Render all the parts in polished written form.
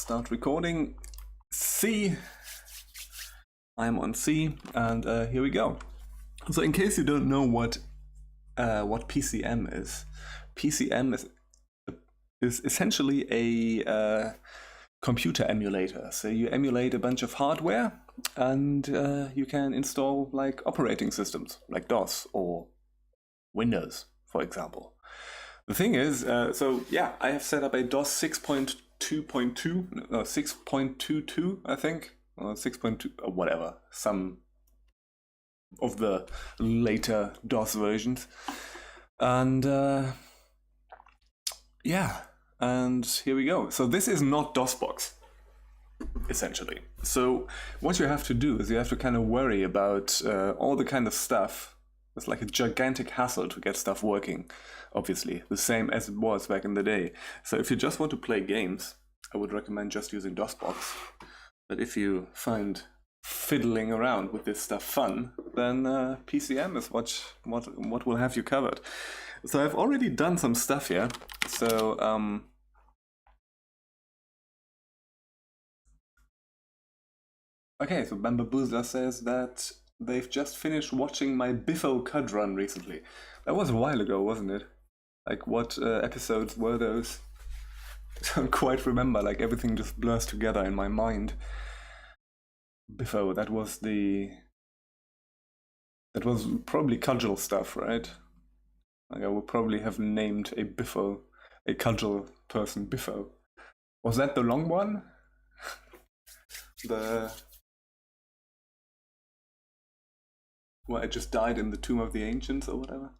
start recording. C. I'm on C, and here we go. So in case you don't know what PCem is, PCem is essentially a computer emulator. So you emulate a bunch of hardware, and you can install like operating systems like DOS or Windows, for example. The thing is, so yeah, I have set up a DOS 6.2.2, no, 6.22, I think, or 6.2, or whatever, some of the later DOS versions. And yeah, and here we go. So this is not DOSBox, essentially. So what you have to do is you have to kind of worry about all the kind of stuff. It's like a gigantic hassle to get stuff working, obviously, the same as it was back in the day. So if you just want to play games, I would recommend just using DOSBox. But if you find fiddling around with this stuff fun, then PCem is what will have you covered. So I've already done some stuff here. So okay, so Bambaboozler says that they've just finished watching my Biffo CUD run recently. That was a while ago, wasn't it? Like, what episodes were those? I don't quite remember, like everything just blurs together in my mind. Biffo, that was probably cudgel stuff, right? Like I would probably have named a cudgel person Biffo. Was that the long one? Well, I just died in the Tomb of the Ancients or whatever.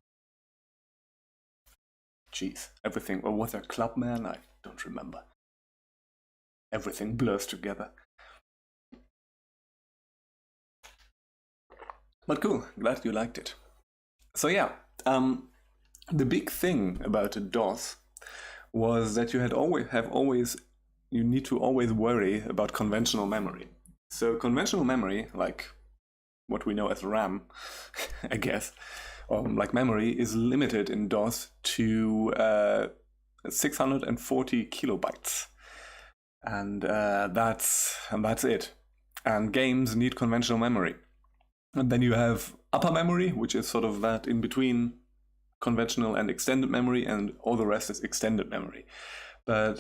Jeez, everything. Or was there Clubman? I don't remember. Everything blurs together. But cool, glad you liked it. So yeah, the big thing about a DOS was that you need to always worry about conventional memory. So conventional memory, like what we know as RAM, I guess, like memory, is limited in DOS to 640 kilobytes, and that's it. And games need conventional memory. And then you have upper memory, which is sort of that in between conventional and extended memory, and all the rest is extended memory. But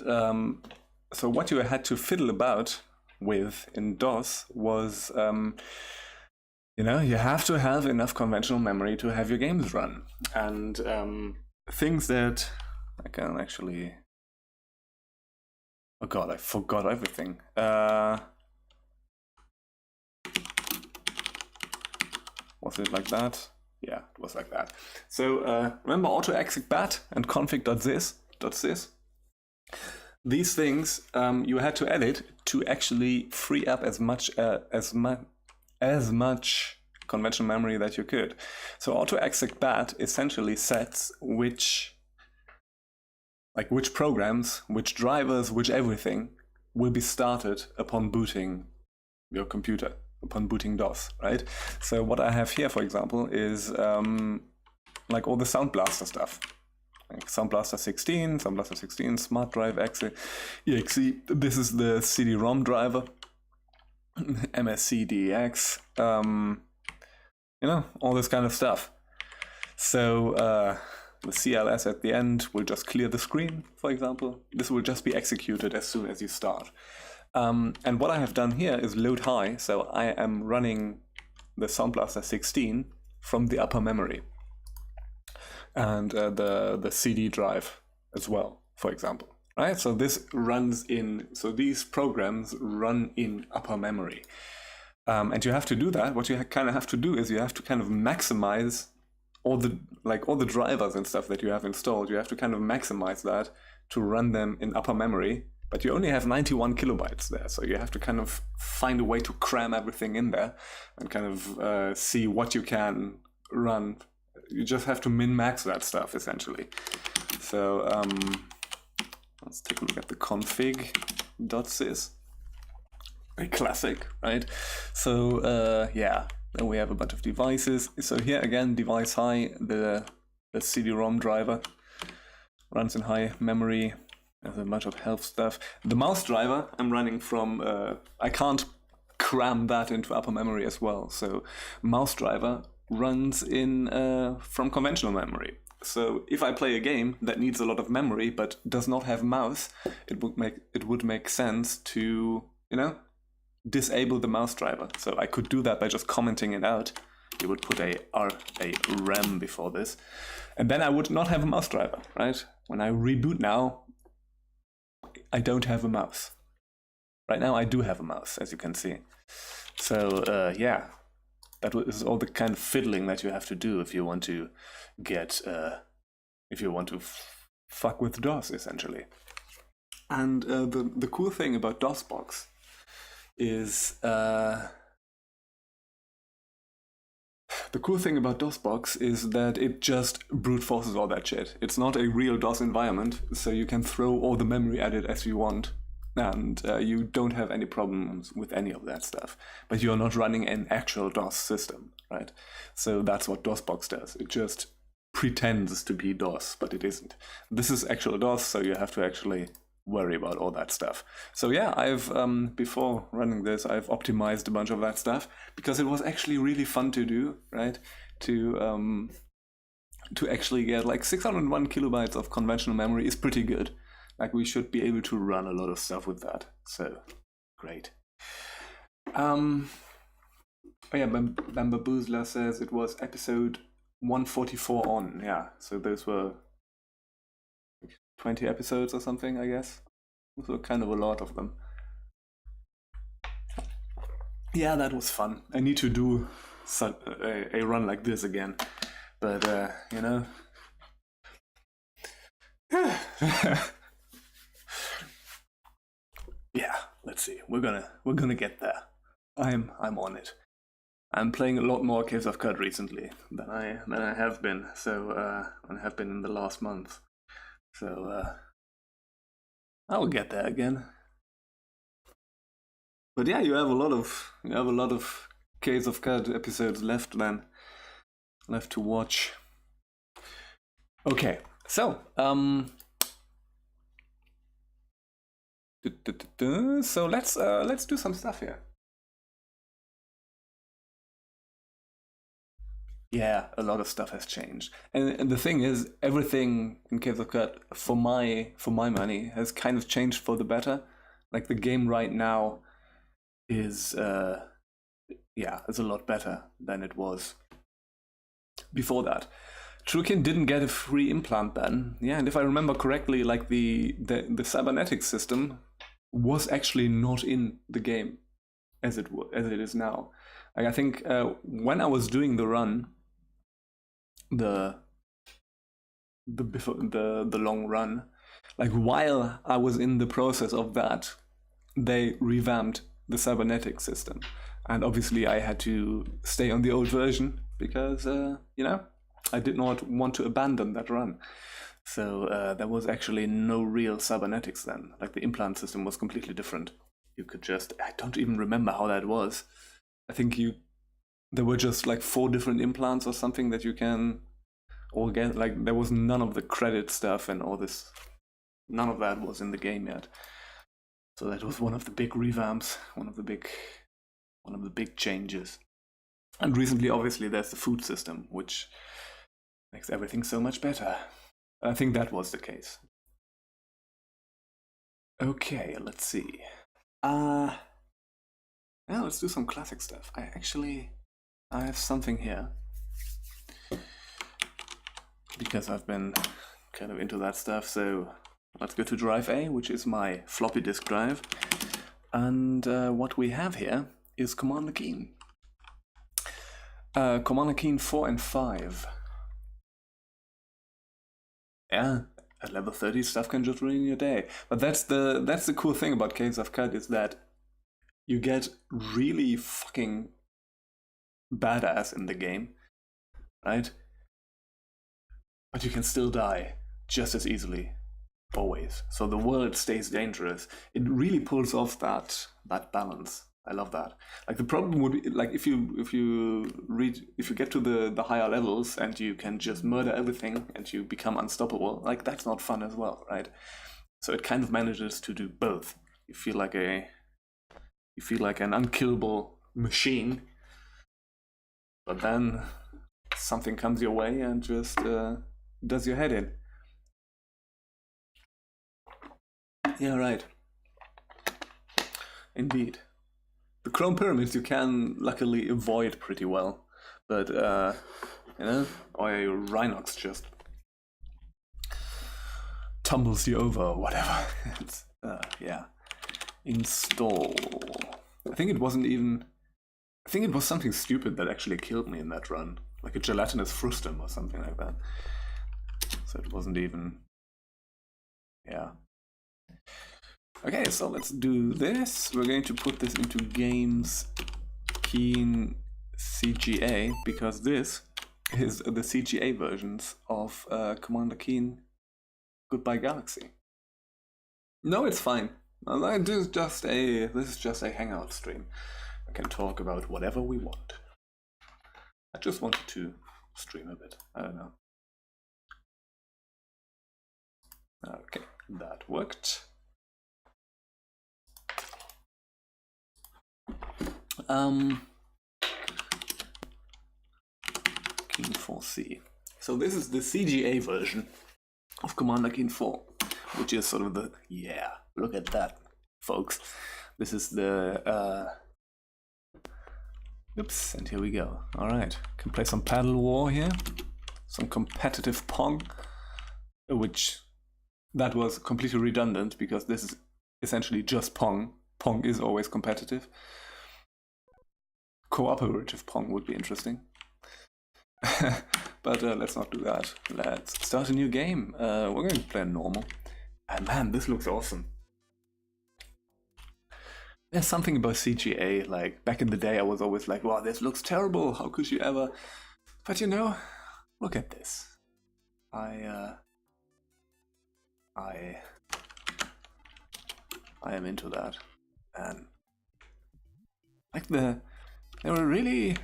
so what you had to fiddle about with in DOS was you know, you have to have enough conventional memory to have your games run. And things that I can actually... Oh god, I forgot everything. Was it like that? Yeah, it was like that. So remember autoexec.bat and config.sys? These things you had to edit to actually free up as much conventional memory that you could. So autoexec.bat essentially sets which programs, which drivers, which everything will be started upon booting your computer, upon booting DOS, right? So what I have here, for example, is like all the Sound Blaster stuff. Like Sound Blaster 16, Sound Blaster 16, Smart Drive exe. This is the CD-ROM driver. MSCDX, you know, all this kind of stuff. So the CLS at the end will just clear the screen, for example. This will just be executed as soon as you start. And what I have done here is load high, so I am running the Sound Blaster 16 from the upper memory. And the CD drive as well, for example. Right, so this runs in, so these programs run in upper memory. And you have to do that. What you kind of have to do is you have to kind of maximize all the drivers and stuff that you have installed. You have to kind of maximize that to run them in upper memory. But you only have 91 kilobytes there, so you have to kind of find a way to cram everything in there and kind of see what you can run. You just have to min-max that stuff, essentially. So let's take a look at the config.sys. A classic, right? So yeah, then we have a bunch of devices. So here again, device high, the CD-ROM driver runs in high memory. There's a bunch of health stuff. The mouse driver I'm running from, I can't cram that into upper memory as well. So mouse driver runs in from conventional memory. So if I play a game that needs a lot of memory but does not have mouse, it would make sense to, disable the mouse driver. So I could do that by just commenting it out. You would put a rem before this, and then I would not have a mouse driver, right? When I reboot now, I don't have a mouse. Right now I do have a mouse, as you can see. So yeah, that is all the kind of fiddling that you have to do if you want to get, fuck with DOS, essentially. And the cool thing about DOSBox is that it just brute forces all that shit. It's not a real DOS environment, so you can throw all the memory at it as you want, and you don't have any problems with any of that stuff. But you're not running an actual DOS system, right? So that's what DOSBox does. It just pretends to be DOS, but it isn't. This is actual DOS, so you have to actually worry about all that stuff. So yeah, I've before running this, I've optimized a bunch of that stuff because it was actually really fun to do, right? To actually get like 601 kilobytes of conventional memory is pretty good. Like, we should be able to run a lot of stuff with that. So great. Oh yeah, Bambaboozler says it was episode 144 on. Yeah, so those were 20 episodes or something, I guess. Those were kind of a lot of them. Yeah, that was fun. I need to do a run like this again, but yeah, let's see. We're gonna get there. I'm on it. I'm playing a lot more Caves of Cud recently than I have been. So than I have been in the last month. So I will get there again. But yeah, you have a lot of Caves of Cud episodes left to watch. Okay, so so let's do some stuff here. Yeah, a lot of stuff has changed, and the thing is, everything in Caves of Cud for my money has kind of changed for the better. Like, the game right now is a lot better than it was before that. Trukin didn't get a free implant then, yeah, and if I remember correctly, like the cybernetics system was actually not in the game as it is now. Like, I think when I was doing the run, the long run, like, while I was in the process of that, they revamped the cybernetics system, and obviously I had to stay on the old version because I did not want to abandon that run. So there was actually no real cybernetics then. Like, the implant system was completely different. You could just, I don't even remember how that was. I think there were just like 4 different implants or something that you can all get. Like, there was none of the credit stuff and all this. None of that was in the game yet. So that was one of the big revamps, one of the big changes. And recently, obviously, there's the food system, which makes everything so much better. I think that was the case. Okay, let's see. Yeah, let's do some classic stuff. I have something here, because I've been kind of into that stuff. So let's go to drive A, which is my floppy disk drive. And what we have here is Commander Keen. Commander Keen 4 and 5. Yeah, at level 30, stuff can just ruin your day. But that's the cool thing about Caves of Cud, is that you get really fucking badass in the game, right? But you can still die just as easily, always. So the world stays dangerous. It really pulls off that balance. I love that. Like, the problem would be, like, if you get to the higher levels and you can just murder everything and you become unstoppable, like, that's not fun as well, right? So it kind of manages to do both. You feel like an unkillable machine, but then something comes your way and just does your head in. Yeah, right. Indeed. The chrome pyramids you can luckily avoid pretty well, but you know, or your Rhinox just tumbles you over or whatever. It's, yeah. Install. I think it wasn't even. I think it was something stupid that actually killed me in that run, like a gelatinous frustum or something like that. So it wasn't even. Yeah. Okay, so let's do this. We're going to put this into games keen CGA because this is the CGA versions of Commander Keen Goodbye Galaxy. No, it's fine. This is just a hangout stream. I can talk about whatever we want. I just wanted to stream a bit. I don't know. Okay, that worked. Keen 4C. So this is the CGA version of Commander Keen 4, which is sort of the, yeah, look at that, folks. This is the, oops, and here we go. All right, can play some Paddle War here, some competitive Pong, which that was completely redundant because this is essentially just Pong. Pong is always competitive. Cooperative Pong would be interesting. But let's not do that. Let's start a new game. We're going to play normal. And man, this looks awesome. There's something about CGA, like back in the day I was always like, wow, this looks terrible, how could you ever? But you know, look at this. I am into that. And like they're really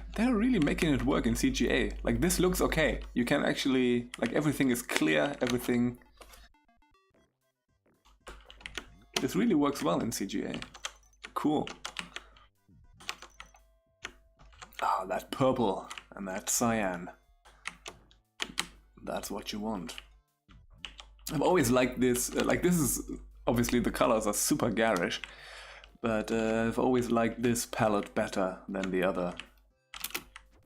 making it work in CGA. Like this looks okay. You can actually, like, everything is clear, everything. This really works well in CGA. Cool. Ah, that purple and that cyan. That's what you want. I've always liked this, like this is, obviously the colors are super garish, but I've always liked this palette better than the other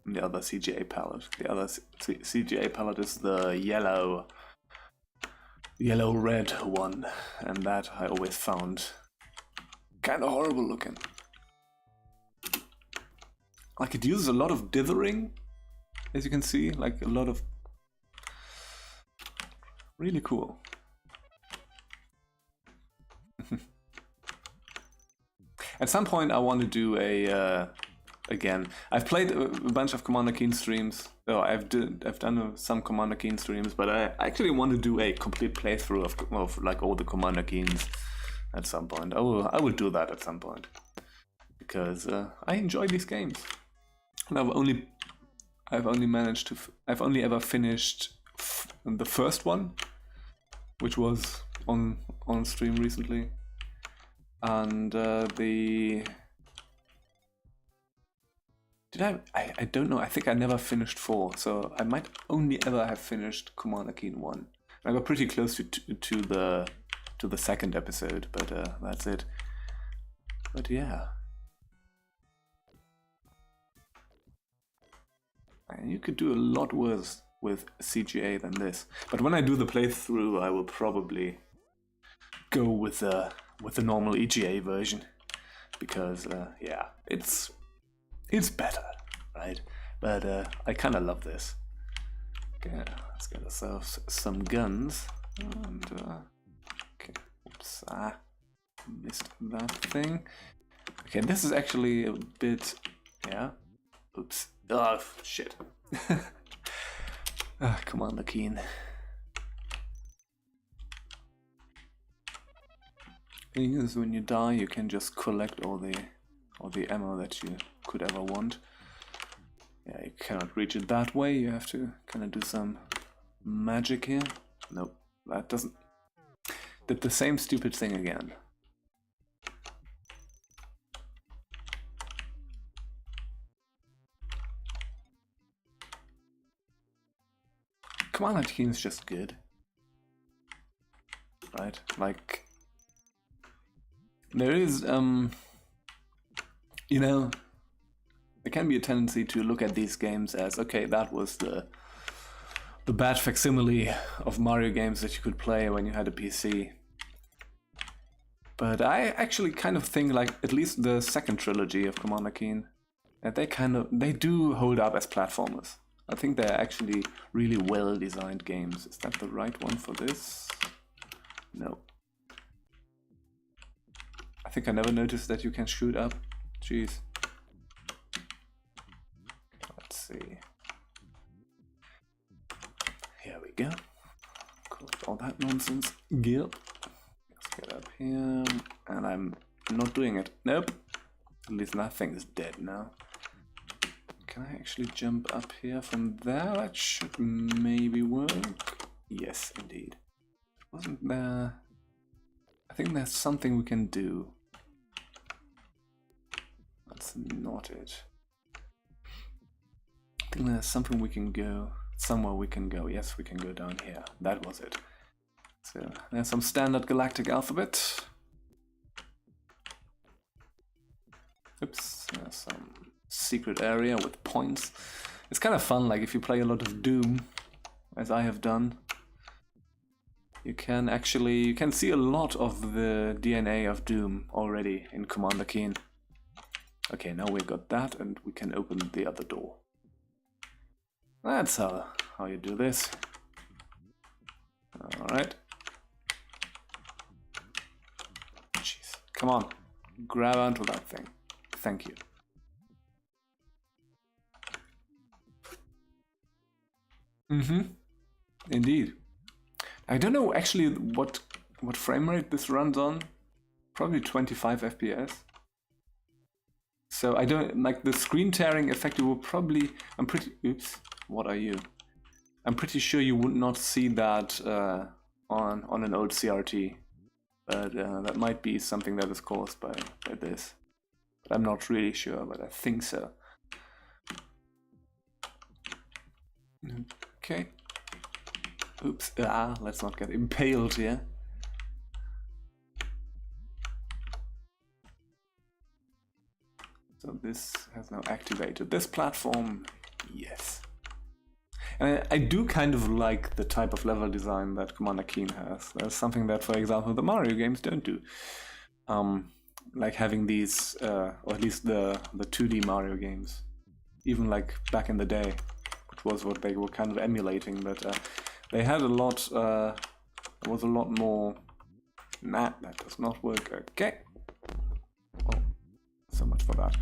CGA palette. The other CGA palette is the yellow-red one, and that I always found kind of horrible looking. Like it uses a lot of dithering, as you can see, like a lot of really cool. At some point I want to do a again. I've played a bunch of Commander Keen streams. Oh, I've done some Commander Keen streams, but I actually want to do a complete playthrough of like all the Commander Keens at some point. I will do that at some point because I enjoy these games. And I've only ever finished the first one, which was on stream recently, and I don't know, I think I never finished 4, so I might only ever have finished Commander Keen 1. I got pretty close to the second episode, but that's it. But yeah. And you could do a lot worse with CGA than this. But when I do the playthrough, I will probably go with the normal EGA version, because yeah, it's better, right? But I kind of love this. Okay, let's get ourselves some guns. And okay, oops, missed that thing. Okay, this is actually a bit, yeah. Oops. Oh shit. Commander Keen. Thing is, when you die, you can just collect all the ammo that you could ever want. Yeah, you cannot reach it that way. You have to kind of do some magic here. Nope, that did the same stupid thing again. Command key is just good. Right? Like, there is, you know, there can be a tendency to look at these games as, okay, that was the bad facsimile of Mario games that you could play when you had a PC. But I actually kind of think, like, at least the second trilogy of Commander Keen, that they do hold up as platformers. I think they're actually really well designed games. Is that the right one for this? No. I think I never noticed that you can shoot up. Jeez. Let's see. Here we go. Close all that nonsense. Gil. Let's get up here. And I'm not doing it. Nope. At least that thing is dead now. Can I actually jump up here from there? That should maybe work. Yes, indeed. Wasn't there... I think there's something we can do. That's not it. I think there's something we can go... Somewhere we can go. Yes, we can go down here. That was it. So, there's some standard galactic alphabet. Oops, there's some secret area with points. It's kind of fun, like if you play a lot of Doom, as I have done. You can see a lot of the DNA of Doom already in Commander Keen. Okay, now we got that and we can open the other door. That's how you do this. Alright. Jeez, come on, grab onto that thing. Thank you. Indeed. I don't know actually what frame rate this runs on. Probably 25 FPS. So I don't like the screen tearing effect. You will probably. Oops. What are you? I'm pretty sure you would not see that on an old CRT, but that might be something that is caused by this. But I'm not really sure, but I think so. Okay. Oops. Let's not get impaled here. So this has now activated this platform. Yes. And I do kind of like the type of level design that Commander Keen has. There's something that, for example, the Mario games don't do. Like having these, or at least the 2D Mario games. Even like back in the day, which was what they were kind of emulating, but they had a lot, there was a lot more... Nah, that does not work. Okay. Well, so much for that.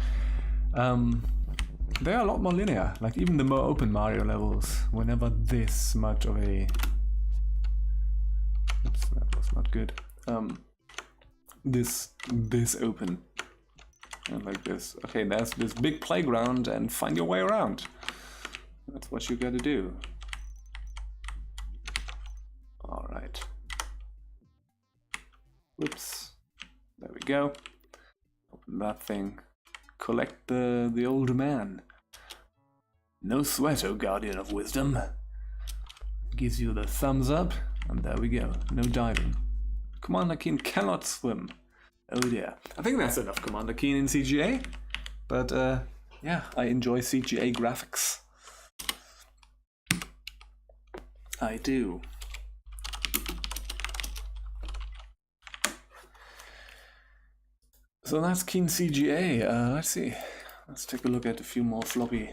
They are a lot more linear. Like even the more open Mario levels were never this much of a... Oops, that was not good. This open. And like this. Okay, there's this big playground and find your way around. That's what you gotta do. Alright. Whoops. There we go. Open that thing. Collect the old man. No sweat, O Guardian of Wisdom. Gives you the thumbs up, and there we go. No diving. Commander Keen cannot swim. Oh dear. I think that's enough Commander Keen in CGA. But yeah, I enjoy CGA graphics. I do. So that's Keen CGA. Let's see. Let's take a look at a few more floppy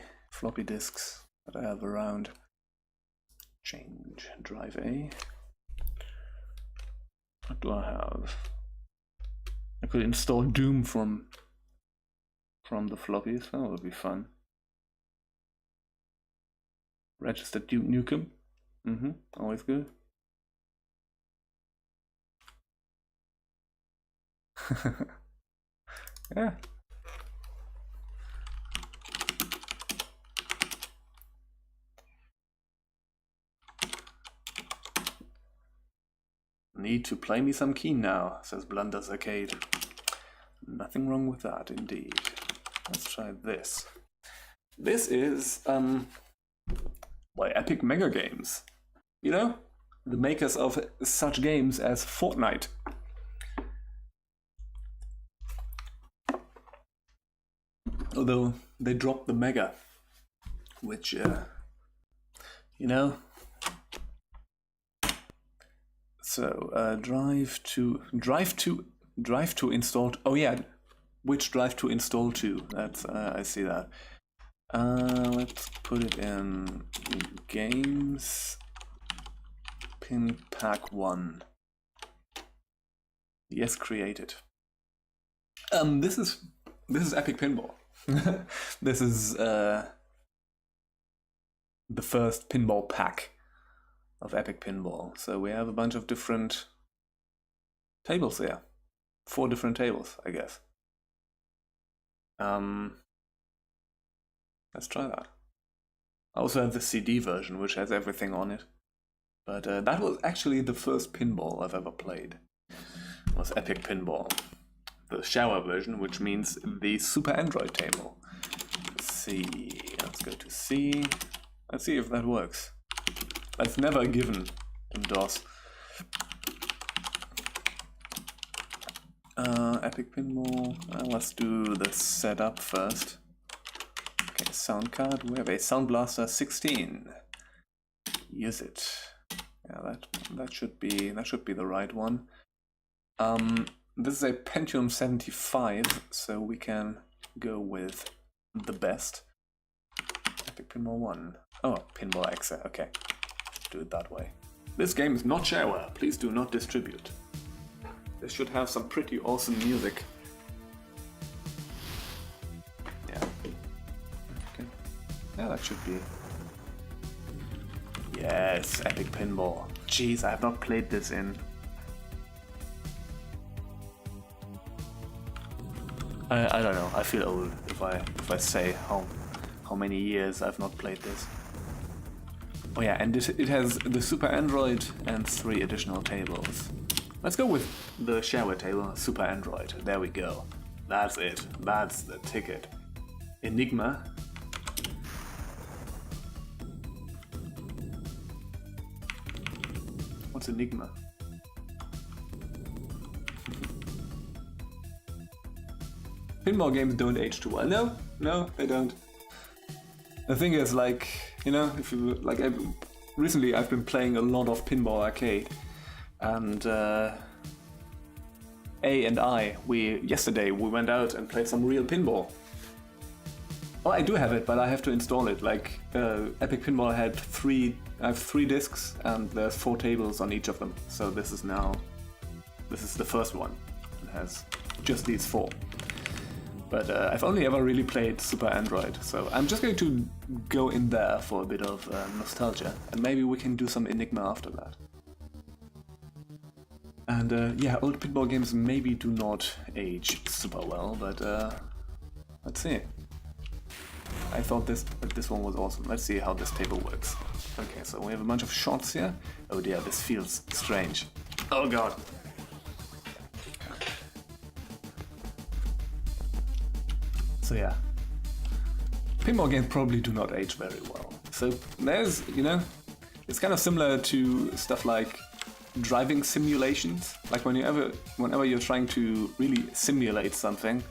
disks that I have around. Change drive A. What do I have? I could install Doom from the floppies. That would be fun. Register Duke Nukem. Always good. Yeah. Need to play me some Keen now, says Blunder's Arcade. Nothing wrong with that, indeed. Let's try this. This is by Epic Mega Games. You know, the makers of such games as Fortnite. Although they dropped the Mega, which you know. So drive to install. Oh yeah, which drive to install to? That's I see that. Let's put it in games. Pin pack 1. Yes, created. This is Epic Pinball. This is the first pinball pack of Epic Pinball. So we have a bunch of different tables here. 4 different tables, I guess. Let's try that. I also have the CD version, which has everything on it. But that was actually the first pinball I've ever played. It was Epic Pinball. The shower version, which means the Super Android table. C. Let's go to C. Let's see if that works. That's never a given in DOS. Epic Pinball. Let's do the setup first. Okay, sound card. We have a Sound Blaster 16. Use it. Yeah, that should be the right one. This is a Pentium 75, so we can go with the best. Epic Pinball 1. Oh, Pinball Exe. Okay, do it that way. This game is not shareware. Please do not distribute. This should have some pretty awesome music. Yeah. Okay. Yeah, that should be. Yes, Epic Pinball. Jeez, I have not played this in. I don't know. I feel old if I say how many years I've not played this. Oh yeah, and it has the Super Android and 3 additional tables. Let's go with the shareware table, Super Android. There we go. That's it. That's the ticket. Enigma. What's Enigma? Pinball games don't age too well. No, they don't. The thing is, like, you know, if you like, recently I've been playing a lot of Pinball Arcade, and A and I, yesterday we went out and played some real pinball. Oh, I do have it, but I have to install it. Like, Epic Pinball I have 3 discs, and there's 4 tables on each of them. So this is the first one. It has just these 4. But I've only ever really played Super Android, so I'm just going to go in there for a bit of nostalgia, and maybe we can do some Enigma after that. And yeah, old pinball games maybe do not age super well, but let's see. I thought this one was awesome. Let's see how this table works. Okay, so we have a bunch of shots here. Oh dear, this feels strange. Oh god. So yeah, pinball games probably do not age very well. So there's, you know, it's kind of similar to stuff like driving simulations. Like whenever you're trying to really simulate something,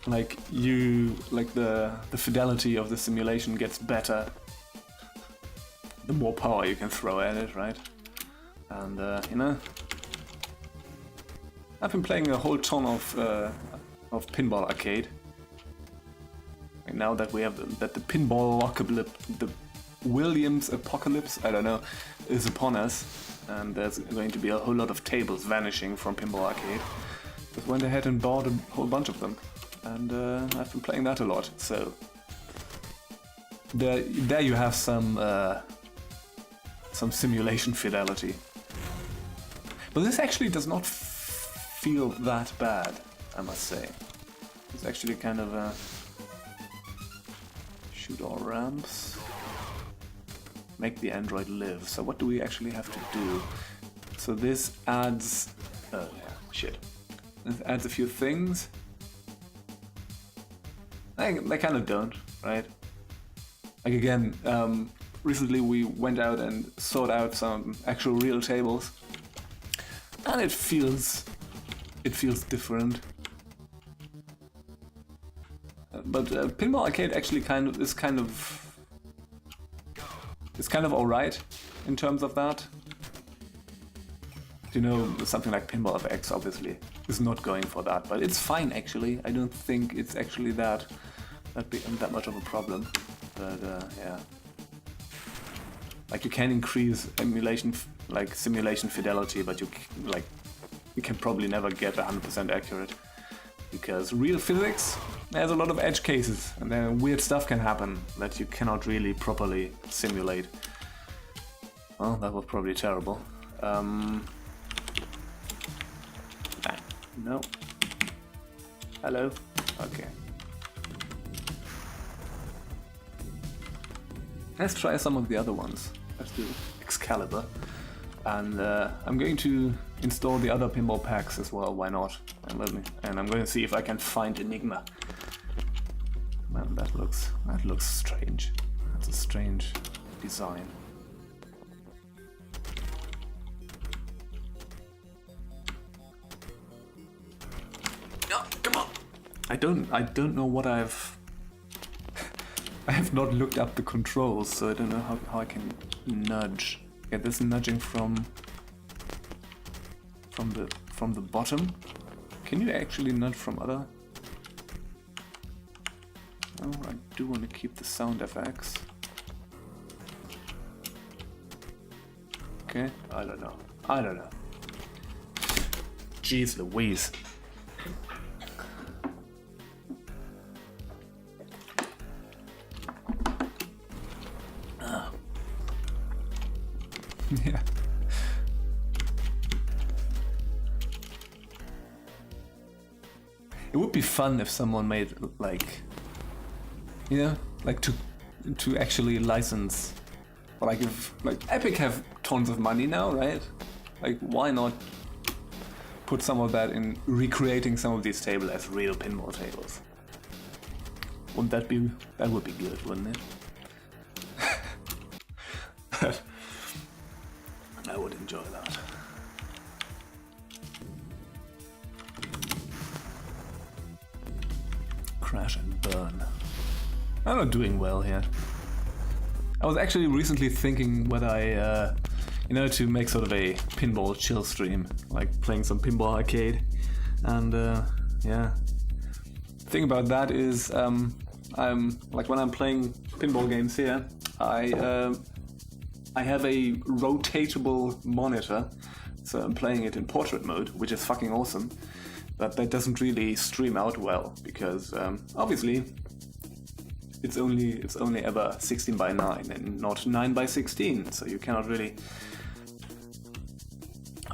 like the fidelity of the simulation gets better the more power you can throw at it, right? And you know, I've been playing a whole ton of Pinball Arcade. And now that we have the pinball apocalypse, the Williams apocalypse, I don't know, is upon us, and there's going to be a whole lot of tables vanishing from Pinball Arcade. Just went ahead and bought a whole bunch of them, and I've been playing that a lot. So there you have some simulation fidelity. But this actually does not feel that bad, I must say. It's actually kind of shoot all ramps. make the Android live. So what do we actually have to do? So this adds... oh yeah, shit. This adds a few things. They kind of don't, right? Like again, recently we went out and sought out some actual real tables, and it feels different. But Pinball Arcade actually is kind of alright in terms of that. You know, something like Pinball FX obviously is not going for that, but it's fine actually. I don't think it's actually that much of a problem. But yeah, like you can increase emulation, like simulation fidelity, but you can probably never get 100% accurate, because real physics, there's a lot of edge cases, and then weird stuff can happen that you cannot really properly simulate. Well, that was probably terrible. No. Hello? Okay. Let's try some of the other ones. Let's do Excalibur. And I'm going to install the other pinball packs as well, why not? And I'm going to see if I can find Enigma. Man, that looks strange. That's a strange design. Oh, come on! I don't know what I have not looked up the controls, so I don't know how I can nudge. Get this nudging from the bottom. Can you actually nudge from other? Oh, I do want to keep the sound FX. Okay, I don't know. Jeez Louise. Yeah. It would be fun if someone made like to actually license, or like if Epic have tons of money now, right? Like why not put some of that in recreating some of these tables as real pinball tables? Wouldn't that would be good, wouldn't it? I would enjoy that. Crash and burn. I'm not doing well here. I was actually recently thinking whether I, to make sort of a pinball chill stream, like playing some Pinball Arcade. And yeah, the thing about that is, I'm like when I'm playing pinball games here, I have a rotatable monitor, so I'm playing it in portrait mode, which is fucking awesome, but that doesn't really stream out well, because obviously it's only ever 16 by 9 and not 9 by 16, so you cannot really...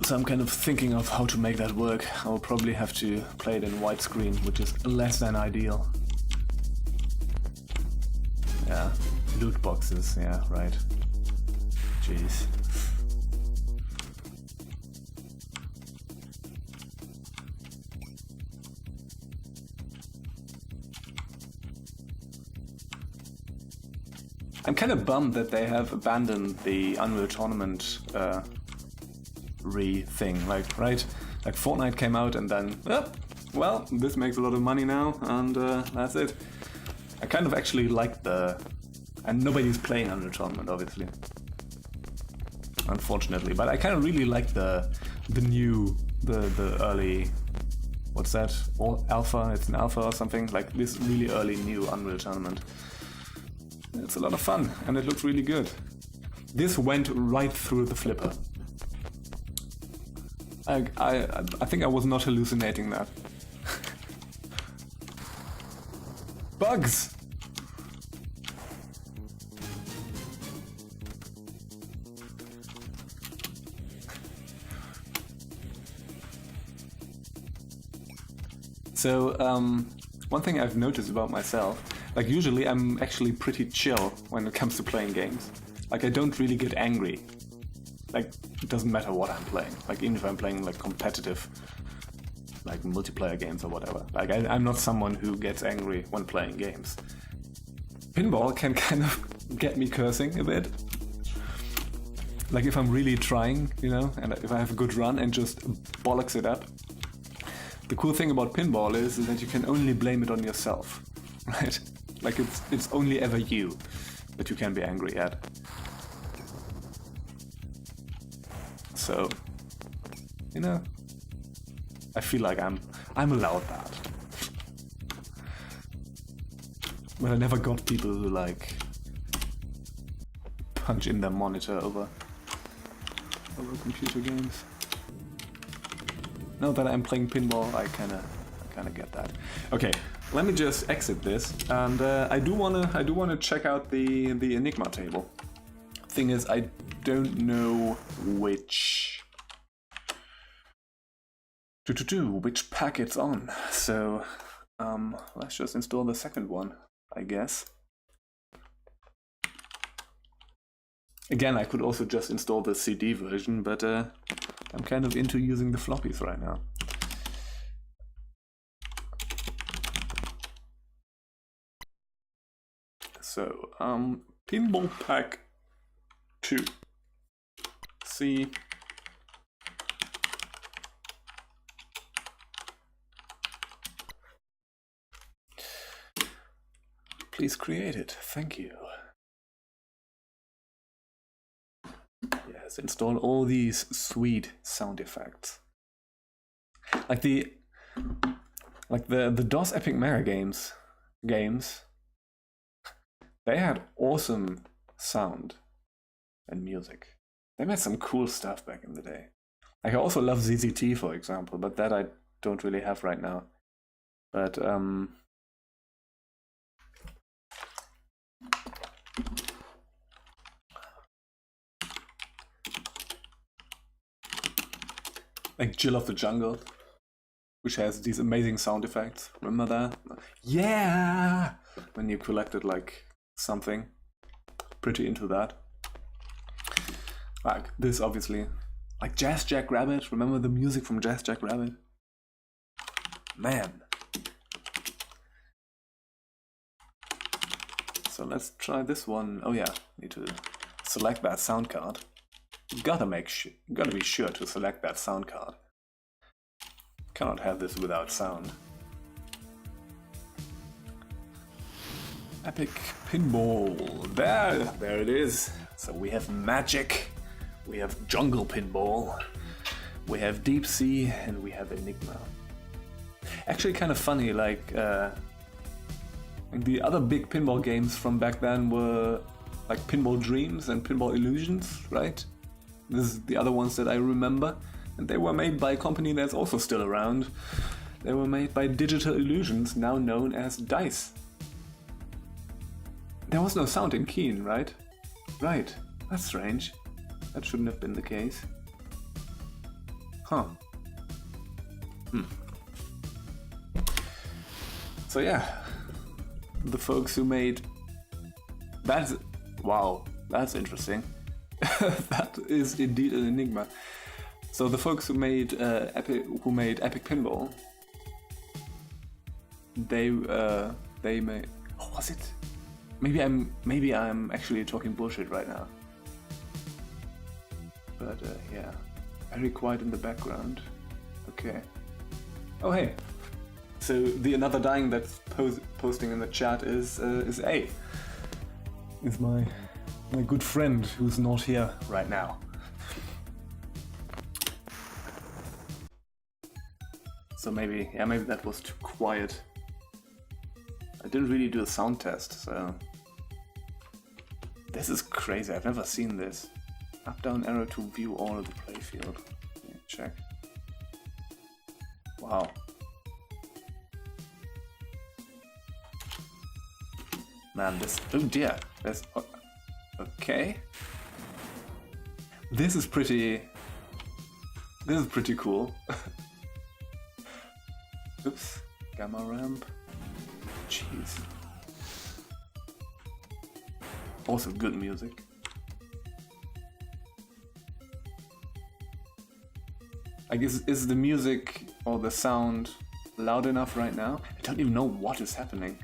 So I'm kind of thinking of how to make that work. I'll probably have to play it in widescreen, which is less than ideal. Yeah, loot boxes, yeah, right. Jeez. I'm kind of bummed that they have abandoned the Unreal Tournament thing, like, right? Like Fortnite came out and then, well, this makes a lot of money now, and that's it. I kind of actually like and nobody's playing Unreal Tournament, obviously. Unfortunately, but I kind of really like the early, what's that? Alpha? It's an alpha or something, like this really early new Unreal Tournament. It's a lot of fun and it looks really good. This went right through the flipper. I think I was not hallucinating that. Bugs! So, one thing I've noticed about myself, like usually I'm actually pretty chill when it comes to playing games. Like, I don't really get angry. Like, it doesn't matter what I'm playing. Like, even if I'm playing, like, competitive, like, multiplayer games or whatever. Like, I'm not someone who gets angry when playing games. Pinball can kind of get me cursing a bit. Like, if I'm really trying, you know, and if I have a good run and just bollocks it up. The cool thing about pinball is that you can only blame it on yourself, right? Like, it's only ever you that you can be angry at. So, you know, I feel like I'm allowed that. But I never got people who, like, punch in their monitor over computer games. Now that I'm playing pinball, I kinda get that. Okay, let me just exit this, and I do wanna check out the Enigma table. Thing is, I don't know which pack it's on, so let's just install the second one, I guess. Again, I could also just install the CD version, but I'm kind of into using the floppies right now. So, Pinball Pack 2. C. Please create it. Thank you. Yes, install all these sweet sound effects. Like the DOS Epic Mara games, they had awesome sound and music. They made some cool stuff back in the day. Like, I also love ZZT, for example, but that I don't really have right now. But like Jill of the Jungle, which has these amazing sound effects. Remember that? Yeah! When you collected, like, something. Pretty into that. Like, this, obviously. Like Jazz Jackrabbit. Remember the music from Jazz Jackrabbit? Man. So let's try this one. Oh yeah, need to select that sound card. Gotta be sure to select that sound card. Cannot have this without sound. Epic Pinball. There it is. So we have Magic, we have Jungle Pinball, we have Deep Sea, and we have Enigma. Actually, kind of funny. Like the other big pinball games from back then were like Pinball Dreams and Pinball Illusions, right? This is the other ones that I remember, and they were made by a company that's also still around. They were made by Digital Illusions, now known as DICE. There was no sound in Keen, right? Right, that's strange. That shouldn't have been the case. Huh. So yeah, the folks who made... Wow, that's interesting. That is indeed an enigma. So the folks who made Epic Pinball, they made... Oh, was it? Maybe I'm actually talking bullshit right now. But yeah, very quiet in the background. Okay. Oh hey. So the another dying that's posting in the chat is A. Is my good friend who's not here right now. So maybe that was too quiet. I didn't really do a sound test, so... This is crazy, I've never seen this. Up down arrow to view all of the playfield. Yeah, check. Wow. Man, this... Oh dear, there's... Okay. This is pretty cool. Oops, gamma ramp. Jeez. Also good music. Like, is the music or the sound loud enough right now? I don't even know what is happening.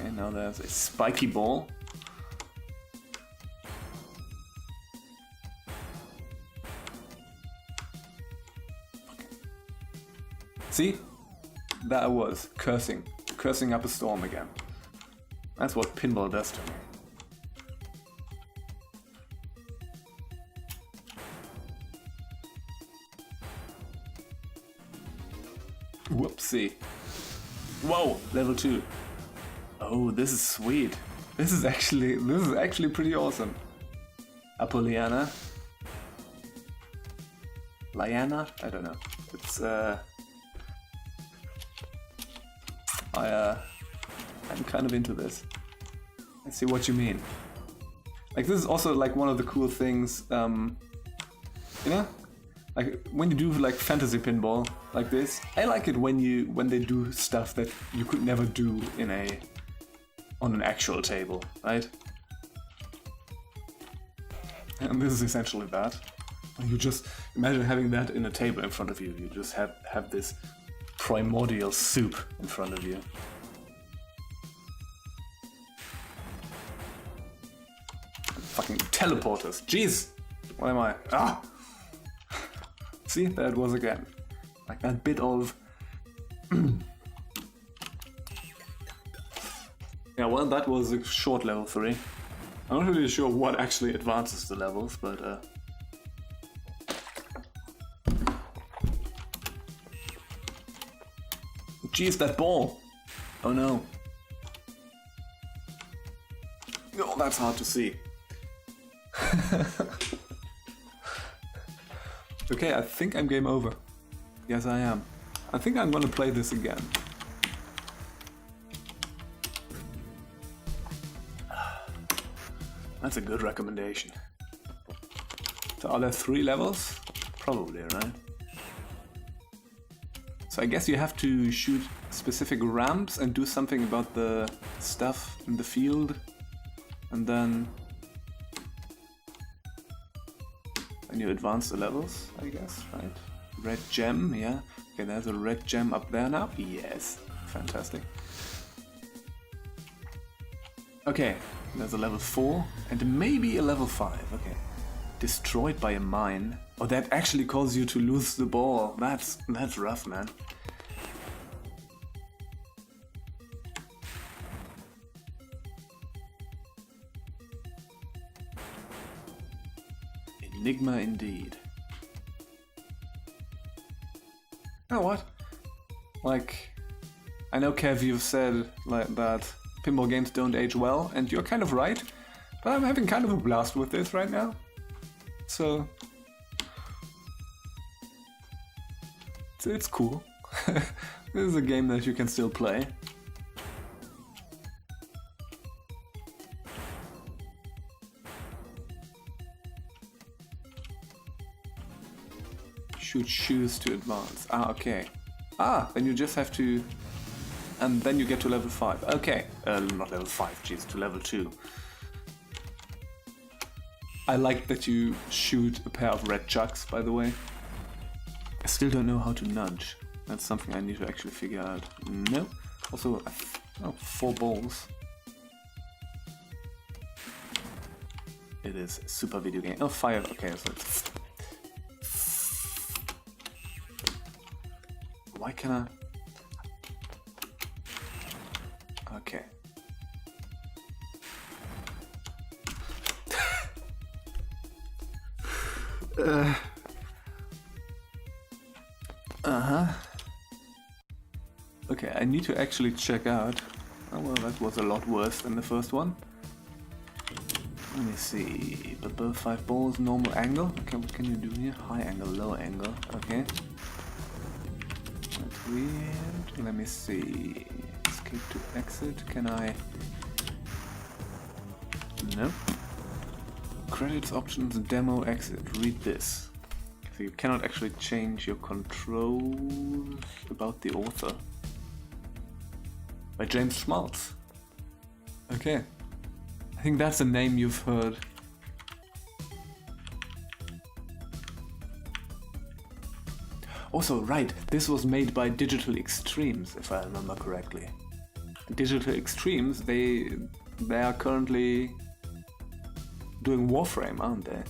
Okay, now there's a spiky ball. See? That I was cursing up a storm again. That's what pinball does to me. Whoopsie. Whoa, level 2. Oh, this is sweet. This is actually pretty awesome. Apollina. Liana? I don't know. It's I'm kind of into this. I see what you mean. Like, this is also like one of the cool things, you know? Like, when you do like fantasy pinball like this, I like it when they do stuff that you could never do on an actual table, right? And this is essentially that. You just imagine having that in a table in front of you. You just have this primordial soup in front of you. Fucking teleporters. Jeez! What am I? Ah! See, there it was again. Like that bit of... Yeah, well, that was a short level 3. I'm not really sure what actually advances the levels, but... Jeez, that ball! Oh no. Oh, that's hard to see. Okay, I think I'm game over. Yes, I am. I think I'm gonna play this again. That's a good recommendation. So are there 3 levels? Probably, right? So I guess you have to shoot specific ramps and do something about the stuff in the field. And then you advance the levels, I guess, right? Red gem, yeah. Okay, there's a red gem up there now. Yes, fantastic. Okay, there's a level 4 and maybe a level 5. Okay, destroyed by a mine. Oh, that actually causes you to lose the ball. That's rough, man. Enigma indeed. You know what? Like, I know Kev, you've said like that pinball games don't age well, and you're kind of right, but I'm having kind of a blast with this right now. So it's cool. This is a game that you can still play. Should choose to advance. Ah, okay. Ah, then you just have to... And then you get to level 5. Okay. Not level 5, jeez, to level 2. I like that you shoot a pair of red chucks, by the way. I still don't know how to nudge. That's something I need to actually figure out. No. Also, 4 balls. It is a super video game. Oh, 5. Okay, so it's... Why can I... Okay. Okay, I need to actually check out. Oh well, that was a lot worse than the first one. Let me see. 5 balls, normal angle. Okay, what can you do here? High angle, low angle. Okay. That's weird. Let me see. Escape to exit. Can I? Nope. Credits, options, demo, exit. Read this. So you cannot actually change your controls about the author. By James Schmaltz. Okay. I think that's a name you've heard. Also, right, this was made by Digital Extremes, if I remember correctly. Digital Extremes, they are currently doing Warframe, aren't they?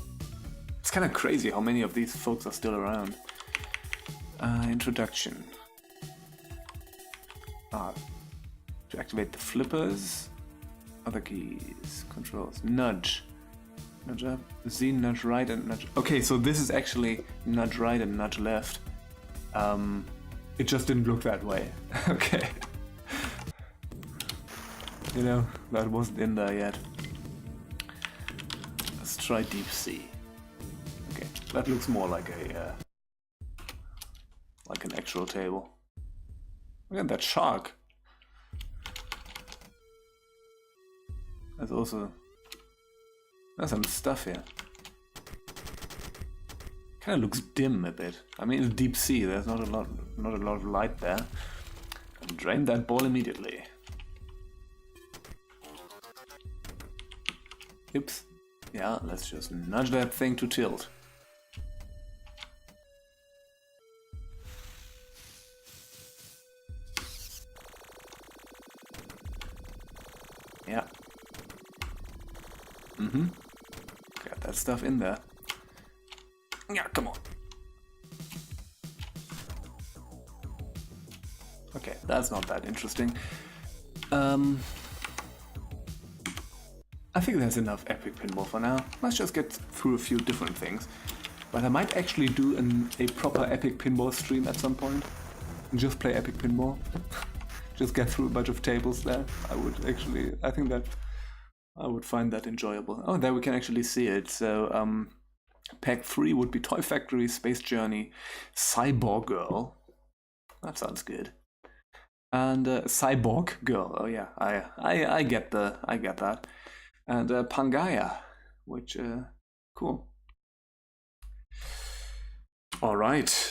It's kind of crazy how many of these folks are still around. Introduction. To activate the flippers. Other keys, controls, nudge. Nudge up, Z, nudge right, and nudge... Okay, so this is actually nudge right and nudge left. It just didn't look that way. Okay. You know, that wasn't in there yet. Let's try deep sea. Okay, that looks more like a... like an actual table. Look at that shark. There's some stuff here. Kind of looks dim a bit. I mean, it's deep sea. There's not a lot of light there. And drain that ball immediately. Oops. Yeah, let's just nudge that thing to tilt. Yeah. Got that stuff in there. Yeah, come on. Okay, that's not that interesting. I think there's enough epic pinball for now. Let's just get through a few different things. But I might actually do a proper epic pinball stream at some point. And just play epic pinball. Just get through a bunch of tables there. I think that I would find that enjoyable. Oh, there we can actually see it. So, Pack 3 would be Toy Factory, Space Journey, Cyborg Girl. That sounds good. And Cyborg Girl. Oh yeah, I get that. And Pangaea, which cool. All right.